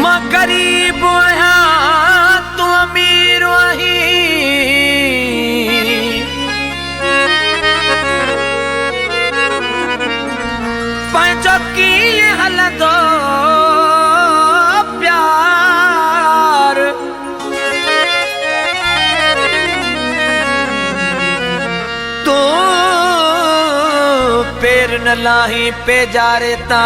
मां गरीब आहियां तूं अमीर आहीं पंहिंजो कीअं हलंदो प्यार तूं पेर न लाही पेजारे तां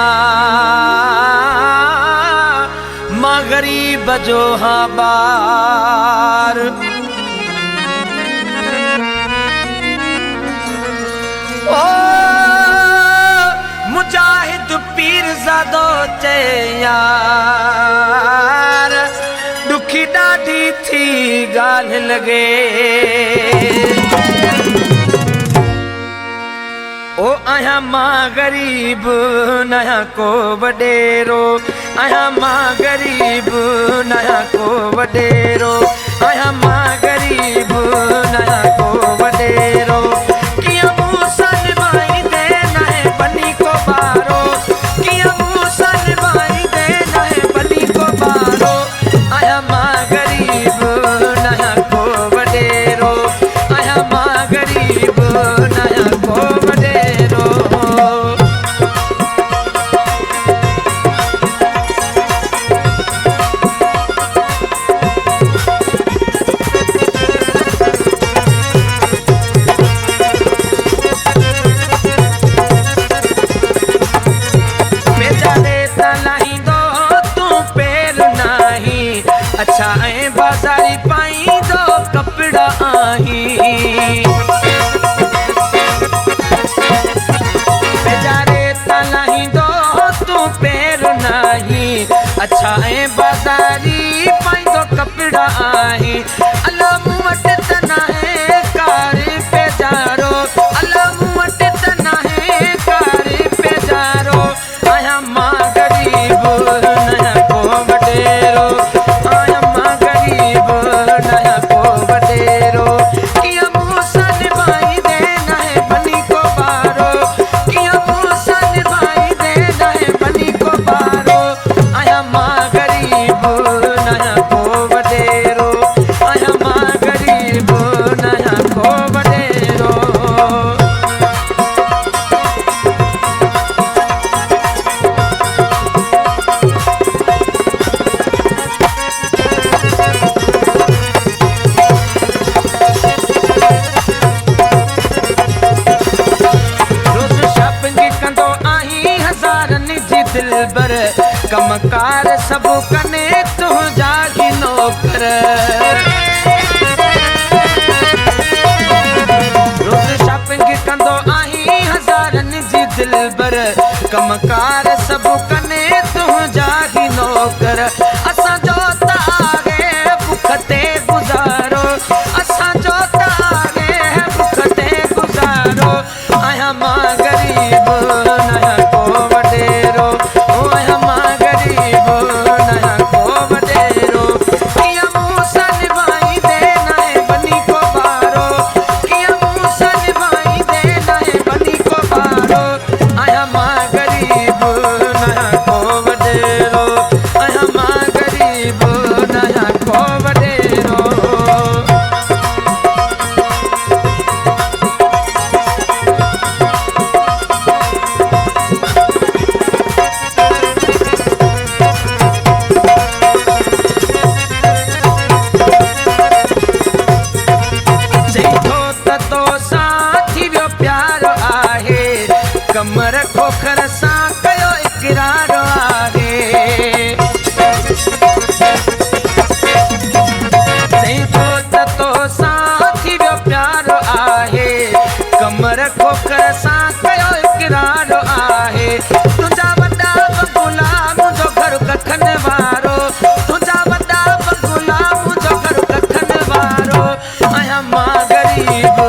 मां गरीब जो हाँ बार ओ मुजाहिद पीर ज़ादो चे यार दुखी ॾाढी थी ॻाल्हि लॻे ओ आहियां मां गरीब नया को वडेरो आहियां मां गरीब नया को वडेरो आहियां मां गरीब नया को वडेरो किया मूसा निभाईंदे नहे बनी को बारो किया मूसा निभाईंदे नहे बनी को बारो आहियां मां गरीब नया को वडेरो आहियां मां गरीब नया को वडेरो अच्छा ऐं बाज़ारी पाईंदो कपिड़ा आहीं बेचारे तलाहींदो तूं पेर नाही अच्छा ऐं बाज़ारी पाईंदो कपिड़ा आहीं अल्लाह मूं वटि त नाहे कार पेजारो अल्लाह मूं वटि त नाहे कार पेजारो आहियां मां गरीब नया को वडेरो दिलबर कमकार सब कने तुझा ही नौकर रोज शॉपिंग कंदो आहीं हज़ारनि जी दिलबर कमकार सब कने तुझा ही नौकर असां जो त आहे भुख ते गुज़ारो असां जो त आहे भुख ते गुज़ारो आहियां मां गरीब नया को वडेरो आहियां मां गरीब नया को वडेरो किया मूसा निभाईंदे नहे बनी को बारो किया मूसा निभाईंदे नहे बनी को बारो आहियां मां गरीब नया को वडेरो आहियां मां गरीब नया को वडेरो कमर खोखर सां कयो इकरार आहे चईंदो त तो सां थी वियो प्यार आहे कमर खोखर सां कयो इकरार आहे तुंहिंजा वॾा बबुला मुंहिंजो घर कखन वारो तुंहिंजा वॾा बबुला मुंहिंजो घर कखन वारो आहियां मां गरीब